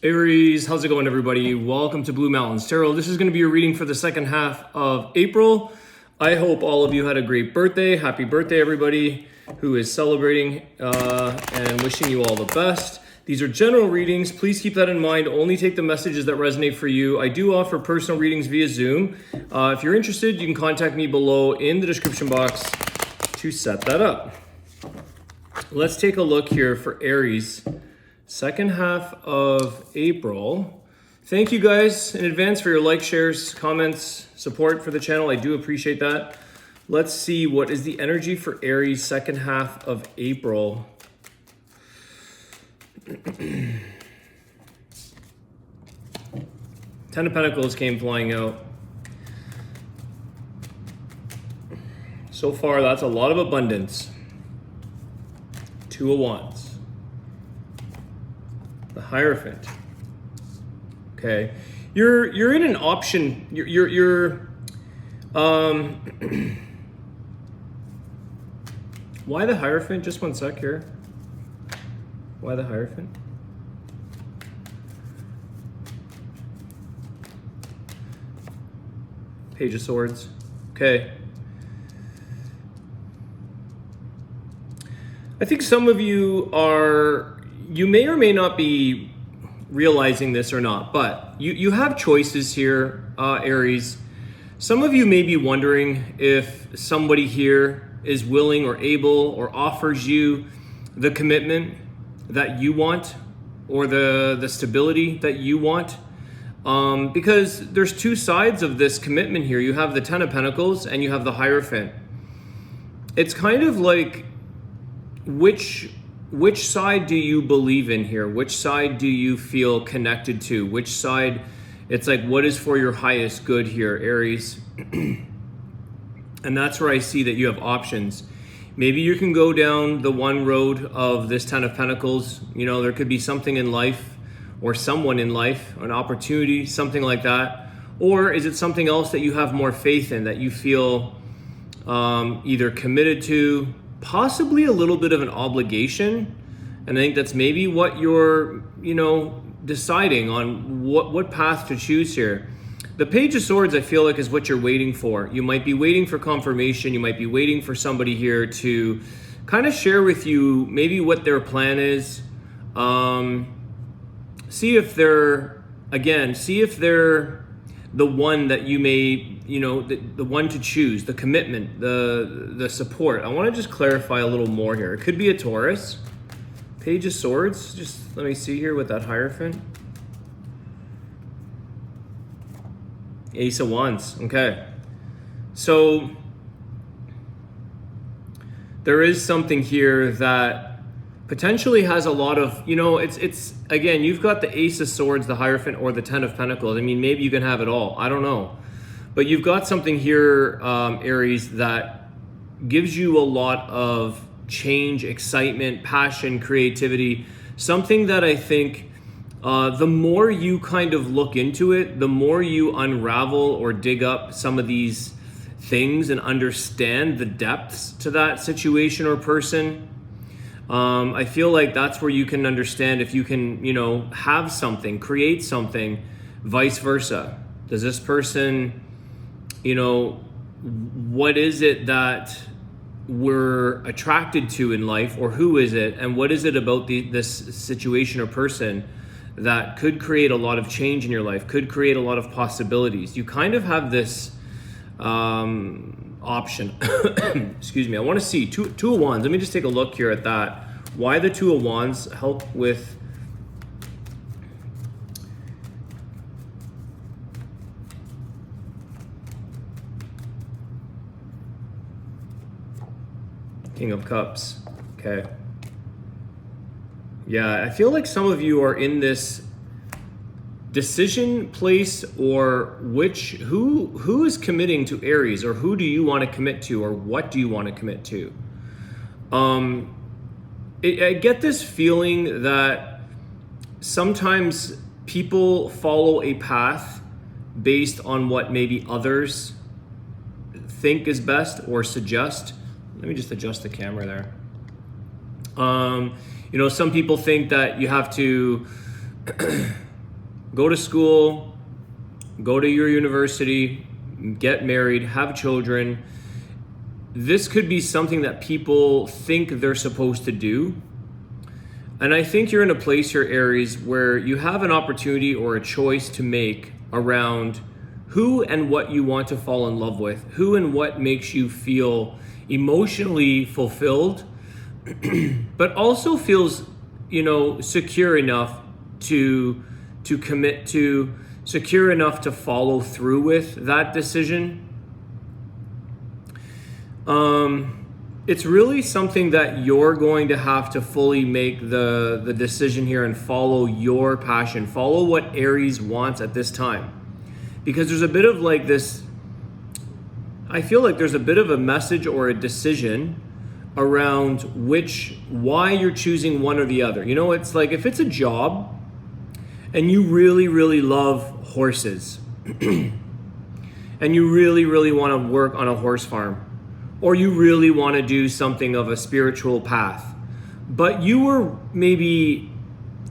Aries, how's it going, everybody? Welcome to Blue Mountains Tarot. This is going to be a reading for the second half of April. I hope all of you had a great birthday. Happy birthday, everybody who is celebrating, and wishing you all the best. These are general readings. Please keep that in mind. Only take the messages that resonate for you. I do offer personal readings via Zoom. If you're interested, you can contact me below in the description box to set that up. Let's take a look here for Aries. Second half of April. Thank you guys in advance for your likes, shares, comments, support for the channel. I do appreciate that. Let's see what is the energy for Aries second half of April. Ten of Pentacles came flying out. So far, that's a lot of abundance. Two of Wands. The Hierophant. Okay, you're in an option. Why the Hierophant? Just one sec here. Why the Hierophant? Page of Swords. Okay. I think some of you may or may not be realizing this or not, but you have choices here, Aries. Some of you may be wondering if somebody here is willing or able or offers you the commitment that you want or the stability that you want. Because there's two sides of this commitment here. You have the Ten of Pentacles and you have the Hierophant. It's kind of like, which side do you believe in here? Which side do you feel connected to? Which side, it's like, what is for your highest good here, Aries? And that's where I see that you have options. Maybe you can go down the one road of this Ten of Pentacles. You know, there could be something in life or someone in life, an opportunity, something like that. Or is it something else that you have more faith in, that you feel either committed to, possibly a little bit of an obligation? And I think that's maybe what you're, deciding on what path to choose here. The Page of Swords, I feel like, is what you're waiting for. You might be waiting for confirmation. You might be waiting for somebody here to kind of share with you maybe what their plan is. See if they're the one that you may, the one to choose, the commitment, the support. I want to just clarify a little more here. It could be a Taurus. Page of Swords, just let me see here with that Hierophant. Ace of Wands, okay. So there is something here that potentially has a lot of, it's again, you've got the Ace of Swords, the Hierophant, or the Ten of Pentacles. I mean, maybe you can have it all. I don't know. But you've got something here, Aries, that gives you a lot of change, excitement, passion, creativity. Something that I think the more you kind of look into it, the more you unravel or dig up some of these things and understand the depths to that situation or person. I feel like that's where you can understand if you can, have something, create something, vice versa. Does this person, what is it that we're attracted to in life, or who is it? And what is it about this situation or person that could create a lot of change in your life, could create a lot of possibilities? You kind of have this option. Excuse me. I want to see two of Wands. Let me just take a look here at that. Why the Two of Wands help with King of Cups. Okay. Yeah, I feel like some of you are in this decision place, or who is committing to Aries, or who do you want to commit to, or what do you want to commit to? I get this feeling that sometimes people follow a path based on what maybe others think is best or suggest. Let me just adjust the camera there. Some people think that you have to go to school, go to your university, get married, have children. This could be something that people think they're supposed to do. And I think you're in a place here, Aries, where you have an opportunity or a choice to make around who and what you want to fall in love with, who and what makes you feel emotionally fulfilled, but also feels, secure enough to commit to, secure enough to follow through with that decision. It's really something that you're going to have to fully make the decision here and follow your passion, follow what Aries wants at this time. Because there's a bit of like this, I feel like there's a bit of a message or a decision around why you're choosing one or the other. It's like if it's a job and you really, really love horses and you really, really want to work on a horse farm, or you really want to do something of a spiritual path, but you were maybe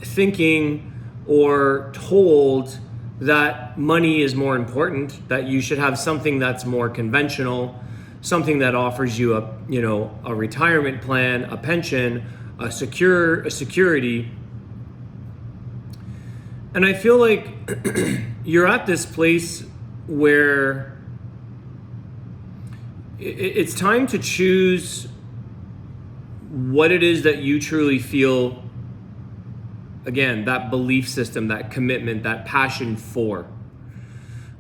thinking or told that money is more important, that you should have something that's more conventional, something that offers you a retirement plan, a pension, a security. And I feel like you're at this place where it's time to choose what it is that you truly feel, again, that belief system, that commitment, that passion for.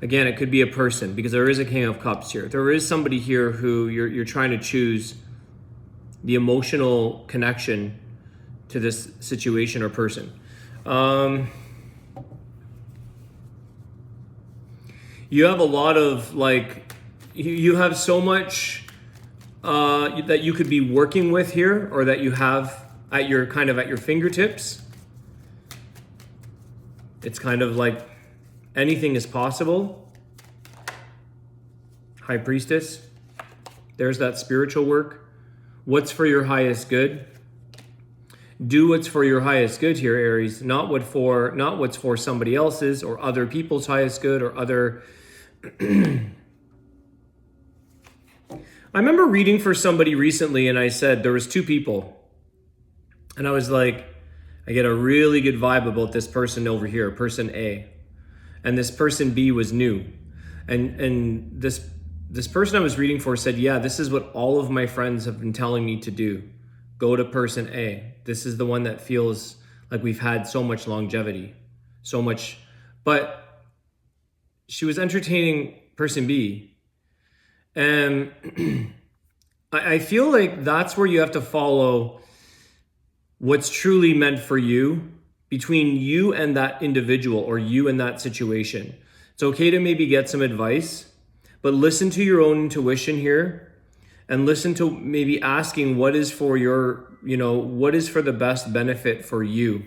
Again, it could be a person, because there is a King of Cups here. There is somebody here who you're trying to choose the emotional connection to this situation or person. You have a lot of you have so much that you could be working with here, or that you have at your fingertips. It's kind of like anything is possible. High Priestess. There's that spiritual work. What's for your highest good? Do what's for your highest good here, Aries. Not what's for somebody else's or other people's highest good or other. I remember reading for somebody recently, and I said there was two people, and I was like, I get a really good vibe about this person over here, person A, and this person B was new, and this person I was reading for said, yeah, this is what all of my friends have been telling me to do. Go to person A. This is the one that feels like we've had so much longevity, so much, but she was entertaining person B. And I feel like that's where you have to follow what's truly meant for you between you and that individual or you and that situation. It's okay to maybe get some advice, but listen to your own intuition here and listen to maybe asking what is for what is for the best benefit for you.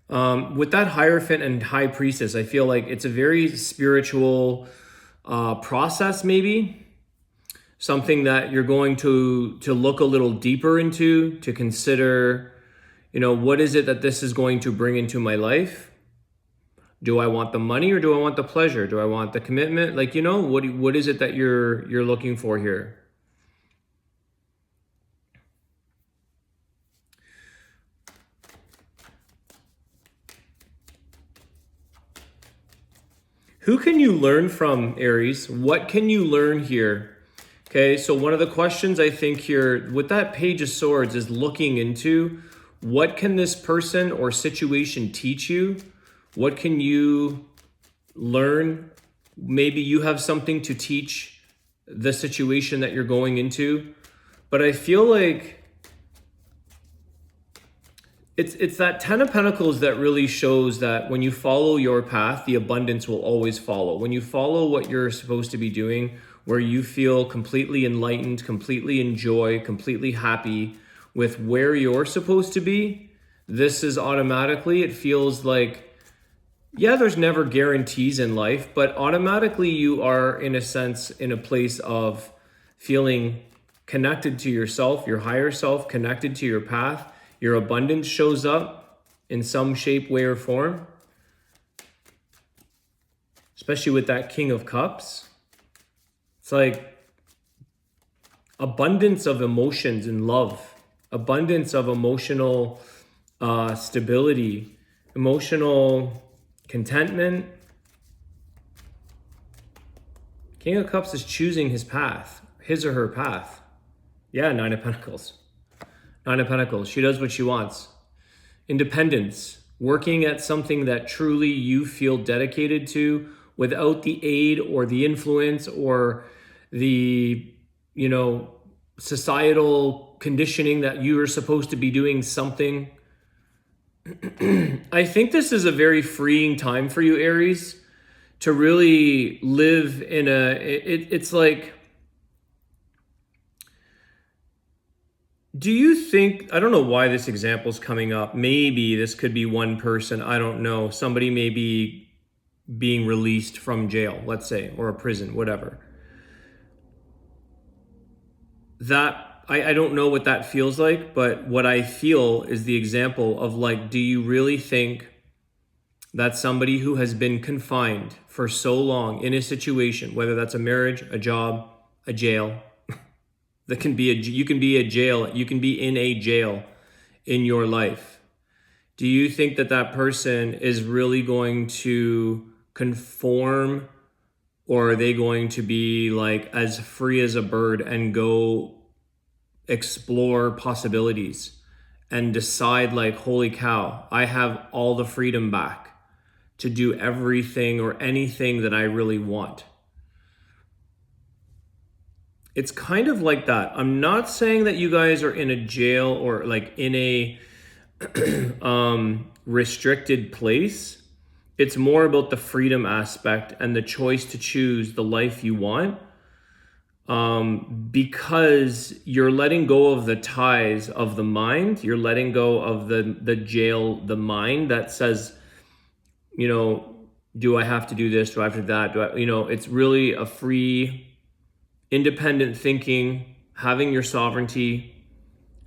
With that Hierophant and High Priestess, I feel like it's a very spiritual process, maybe something that you're going to look a little deeper into, to consider, what is it that this is going to bring into my life? Do I want the money or do I want the pleasure? Do I want the commitment? What is it that you're looking for here? Who can you learn from, Aries? What can you learn here? Okay, so one of the questions I think here with that Page of Swords is looking into what can this person or situation teach you? What can you learn? Maybe you have something to teach the situation that you're going into. But I feel like it's that Ten of Pentacles that really shows that when you follow your path, the abundance will always follow. When you follow what you're supposed to be doing, where you feel completely enlightened, completely in joy, completely happy with where you're supposed to be, this is automatically, it feels like, yeah, there's never guarantees in life, but automatically you are, in a sense, in a place of feeling connected to yourself, your higher self, connected to your path. Your abundance shows up in some shape, way, or form. especially with that King of Cups. It's like abundance of emotions and love, abundance of emotional stability, emotional contentment. King of Cups is choosing his path, his or her path. Yeah, Nine of Pentacles. Nine of Pentacles. She does what she wants. Independence. Working at something that truly you feel dedicated to without the aid or the influence or the, societal conditioning that you are supposed to be doing something. I think this is a very freeing time for you, Aries, to really live in it's like, do you think, I don't know why this example is coming up. Maybe this could be one person. I don't know. Somebody may be being released from jail, let's say, or a prison, whatever. I don't know what that feels like, but what I feel is the example of like, do you really think that somebody who has been confined for so long in a situation, whether that's a marriage, a job, a jail, you can be in a jail in your life. Do you think that that person is really going to conform, or are they going to be like as free as a bird and go explore possibilities and decide like, holy cow, I have all the freedom back to do everything or anything that I really want? It's kind of like that. I'm not saying that you guys are in a jail or like in a restricted place. It's more about the freedom aspect and the choice to choose the life you want, because you're letting go of the ties of the mind. You're letting go of the jail, the mind that says, do I have to do this? Do I have to do that? It's really a free, independent thinking, having your sovereignty,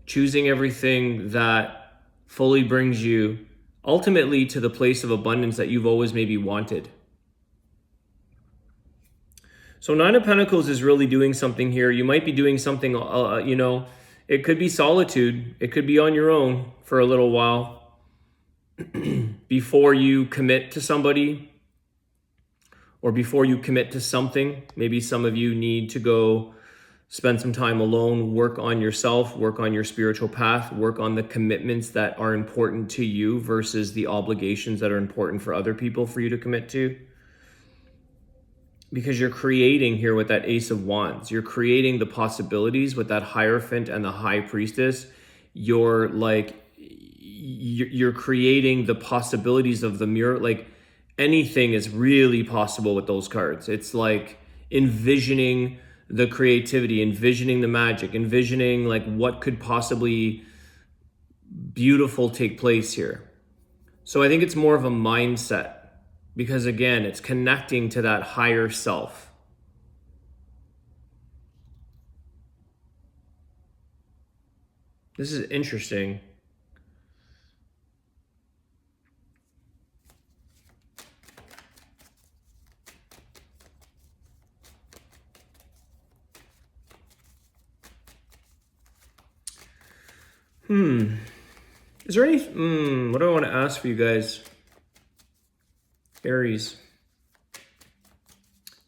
choosing everything that fully brings you ultimately to the place of abundance that you've always maybe wanted. So Nine of Pentacles is really doing something here. You might be doing something, it could be solitude. It could be on your own for a little while before you commit to somebody or before you commit to something. Maybe some of you need to go spend some time alone, work on yourself, work on your spiritual path, work on the commitments that are important to you versus the obligations that are important for other people for you to commit to. Because you're creating here with that Ace of Wands. You're creating the possibilities with that Hierophant and the High Priestess. You're creating the possibilities of the mirror. Like anything is really possible with those cards. It's like envisioning the creativity, envisioning the magic, envisioning like what could possibly beautiful take place here. So I think it's more of a mindset, because again, it's connecting to that higher self. This is interesting. Is there any, what do I want to ask for you guys? Aries.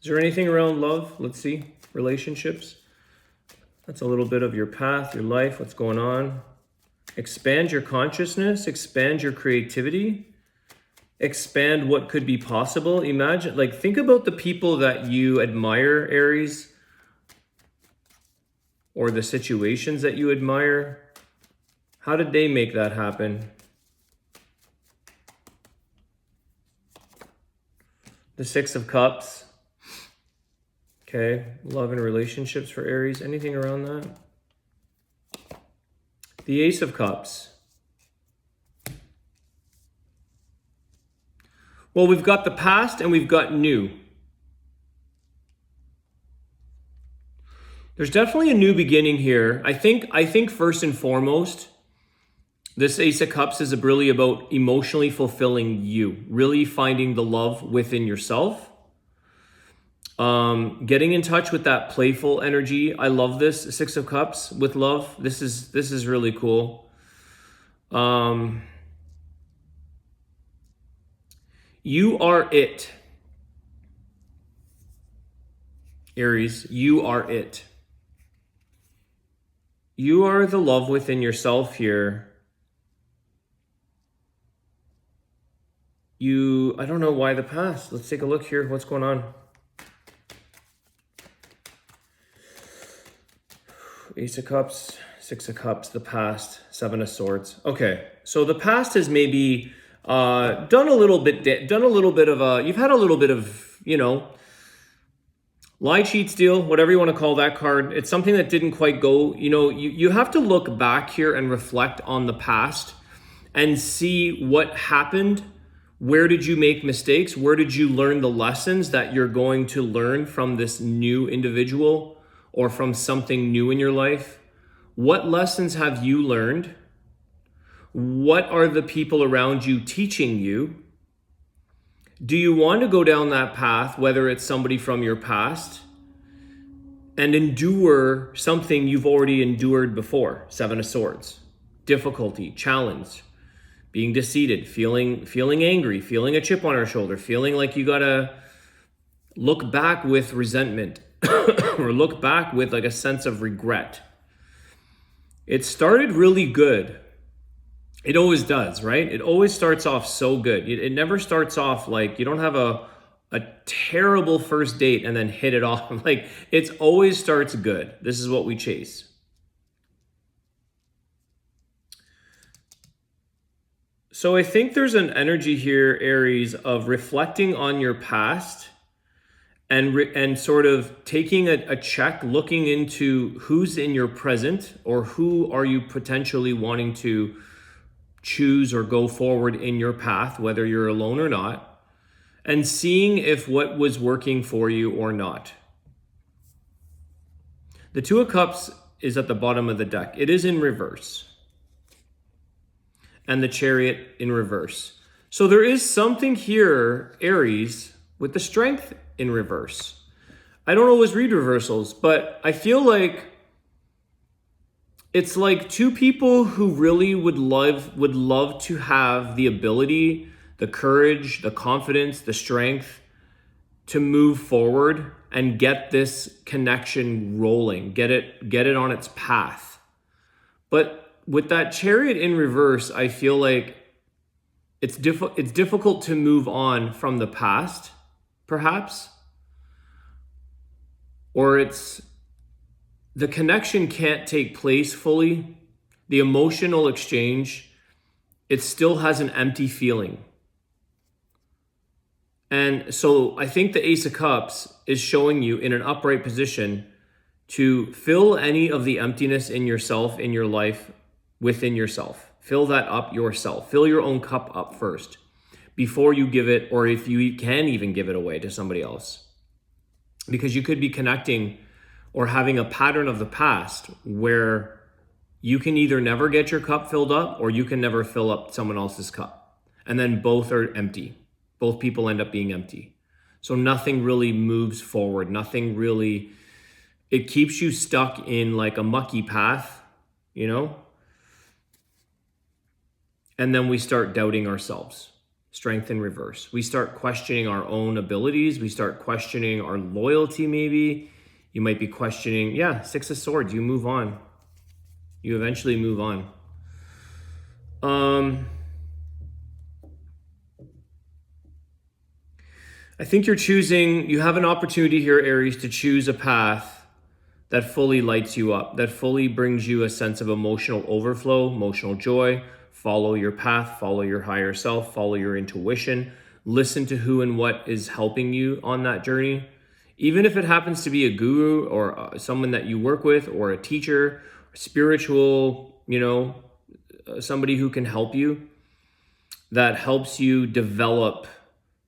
Is there anything around love? Let's see. Relationships. That's a little bit of your path, your life, what's going on. Expand your consciousness, expand your creativity, expand what could be possible. Imagine, like, think about the people that you admire, Aries, or the situations that you admire. How did they make that happen? The Six of Cups. Okay, love and relationships for Aries. Anything around that? The Ace of Cups. Well, we've got the past and we've got new. There's definitely a new beginning here. I think first and foremost, this Ace of Cups is really about emotionally fulfilling you, really finding the love within yourself. Getting in touch with that playful energy. I love this Six of Cups with love. This is really cool. You are it. Aries, you are it. You are the love within yourself here. I don't know why the past. Let's take a look here. What's going on? Ace of Cups, Six of Cups, the past, Seven of Swords. Okay, so the past has maybe done a little bit of you've had a little bit of, lie, cheat, steal, whatever you want to call that card. It's something that didn't quite go, you have to look back here and reflect on the past and see what happened. Where did you make mistakes? Where did you learn the lessons that you're going to learn from this new individual or from something new in your life? What lessons have you learned? What are the people around you teaching you? Do you want to go down that path, whether it's somebody from your past, and endure something you've already endured before? Seven of Swords, difficulty, challenge, being defeated, feeling angry, feeling a chip on our shoulder, feeling like you gotta look back with resentment or look back with like a sense of regret. It started really good. It always does, right? It always starts off so good. It never starts off like you don't have a terrible first date and then hit it off. Like it always starts good. This is what we chase. So I think there's an energy here, Aries, of reflecting on your past and sort of taking a check, looking into who's in your present or who are you potentially wanting to choose or go forward in your path, whether you're alone or not, and seeing if what was working for you or not. The Two of Cups is at the bottom of the deck. It is in reverse. And the Chariot in reverse. So there is something here, Aries, with the Strength in reverse. I don't always read reversals, but I feel like it's like two people who really would love to have the ability, the courage, the confidence, the strength to move forward and get this connection rolling, get it on its path. But with that Chariot in reverse, I feel like it's difficult to move on from the past, perhaps. Or the connection can't take place fully. The emotional exchange, it still has an empty feeling. And so I think the Ace of Cups is showing you in an upright position to fill any of the emptiness in yourself, in your life, within yourself. Fill that up yourself. Fill your own cup up first before you give it, or if you can even give it away to somebody else. Because you could be connecting or having a pattern of the past where you can either never get your cup filled up or you can never fill up someone else's cup. And then both are empty. Both people end up being empty. So nothing really moves forward. Nothing really, it keeps you stuck in like a mucky path, And then we start doubting ourselves. Strength in reverse. We start questioning our own abilities. We start questioning our loyalty maybe. You might be questioning, Six of Swords, you move on. You eventually move on. I think you have an opportunity here, Aries, to choose a path that fully lights you up, that fully brings you a sense of emotional overflow, emotional joy. Follow your path, follow your higher self, follow your intuition, listen to who and what is helping you on that journey. Even if it happens to be a guru or someone that you work with or a teacher, spiritual, somebody who can help you, that helps you develop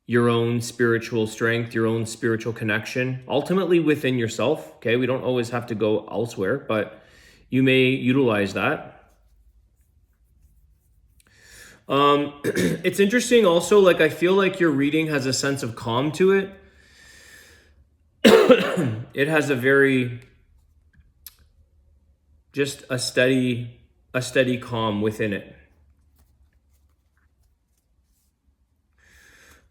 your own spiritual strength, your own spiritual connection, ultimately within yourself. Okay, we don't always have to go elsewhere, but you may utilize that. It's interesting also, like I feel like your reading has a sense of calm to it. it has a very, just a steady calm within it.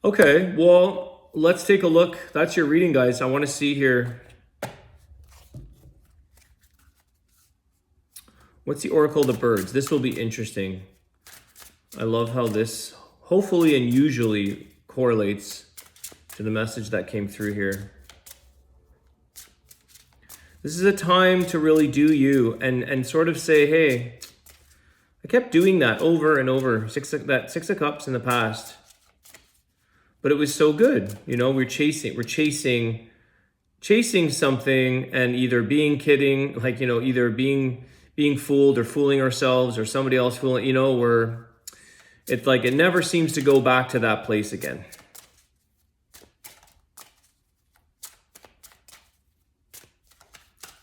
Okay, well, let's take a look. That's your reading, guys. I want to see here. What's the Oracle of the Birds? This will be interesting. I love how this hopefully and usually correlates to the message that came through here. This is a time to really do you and sort of say, hey, I kept doing that over and over, that Six of Cups in the past. But it was so good. You know, we're chasing something and either being kidding, like, you know, either being fooled or fooling ourselves or somebody else fooling, you know, it's like it never seems to go back to that place again.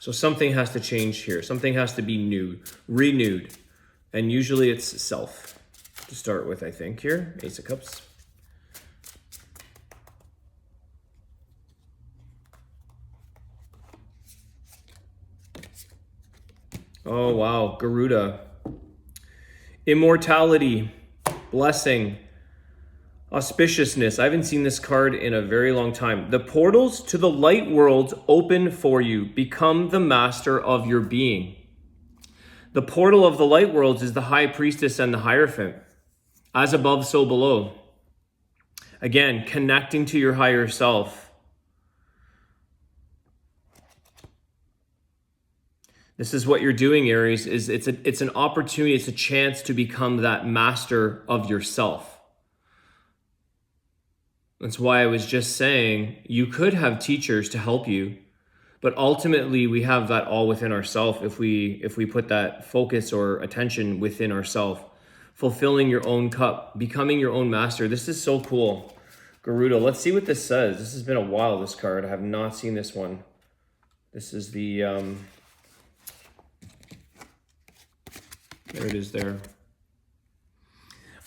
So something has to change here. Something has to be renewed. And usually it's self to start with, I think, here. Ace of Cups. Oh, wow. Garuda. Immortality. Blessing. Auspiciousness. I haven't seen this card in a very long time. The portals to the light worlds open for you. Become the master of your being. The portal of the light worlds is the high priestess and the Hierophant. As above, so below. Again, connecting to your higher self. This is what you're doing, Aries. It's an opportunity, it's a chance to become that master of yourself. That's why I was just saying you could have teachers to help you, but ultimately we have that all within ourselves if we put that focus or attention within ourselves. Fulfilling your own cup, becoming your own master. This is so cool. Garuda, let's see what this says. This has been a while, this card. I have not seen this one. This is the, there it is there.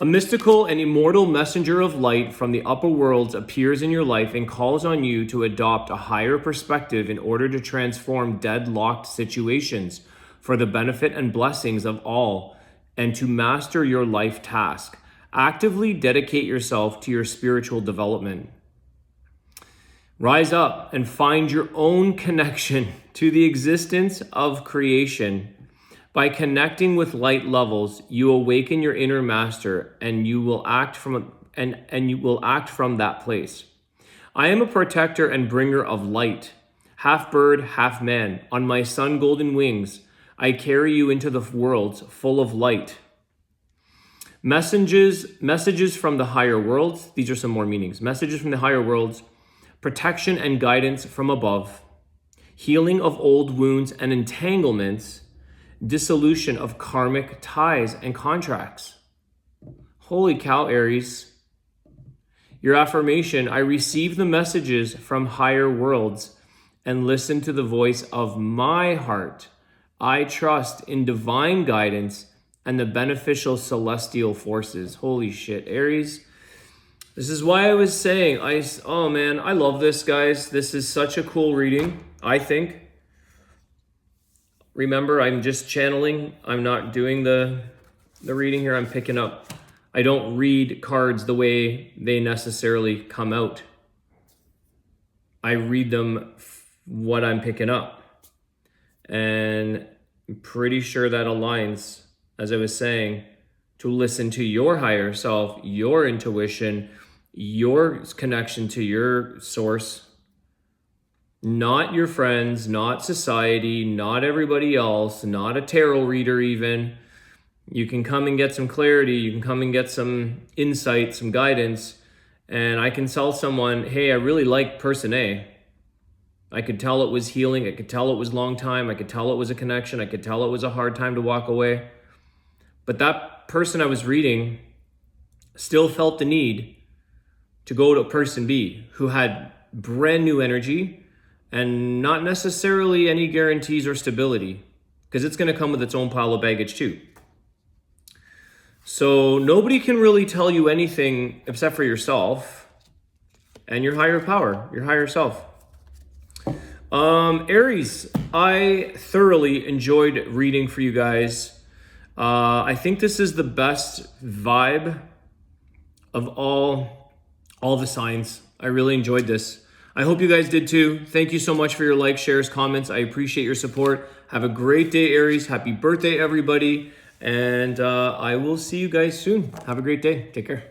A mystical and immortal messenger of light from the upper worlds appears in your life and calls on you to adopt a higher perspective in order to transform deadlocked situations for the benefit and blessings of all and to master your life task. Actively dedicate yourself to your spiritual development. Rise up and find your own connection to the existence of creation. By connecting with light levels, you awaken your inner master and you will act from that place. I am a protector and bringer of light, half bird, half man. On my sun golden wings, I carry you into the worlds full of light. Messages from the higher worlds. These are some more meanings. Messages from the higher worlds, protection and guidance from above, healing of old wounds and entanglements, dissolution of karmic ties and contracts. Holy cow, Aries. Your affirmation, I receive the messages from higher worlds and listen to the voice of my heart. I trust in divine guidance and the beneficial celestial forces. Holy shit, Aries. This is why I was saying, oh man, I love this, guys. This is such a cool reading, I think. Remember, I'm just channeling. I'm not doing the reading here. I'm picking up. I don't read cards the way they necessarily come out. I read them what I'm picking up. And I'm pretty sure that aligns, as I was saying, to listen to your higher self, your intuition, your connection to your source. Not your friends, not society, not everybody else, not a tarot reader even. You can come and get some clarity. You can come and get some insight, some guidance. And I can tell someone, hey, I really like person A. I could tell it was healing. I could tell it was long time. I could tell it was a connection. I could tell it was a hard time to walk away. But that person I was reading still felt the need to go to person B who had brand new energy and not necessarily any guarantees or stability, because it's going to come with its own pile of baggage too. So nobody can really tell you anything except for yourself and your higher power, your higher self. Aries, I thoroughly enjoyed reading for you guys. I think this is the best vibe of all the signs. I really enjoyed this. I hope you guys did too. Thank you so much for your likes, shares, comments. I appreciate your support. Have a great day, Aries. Happy birthday, everybody. And I will see you guys soon. Have a great day. Take care.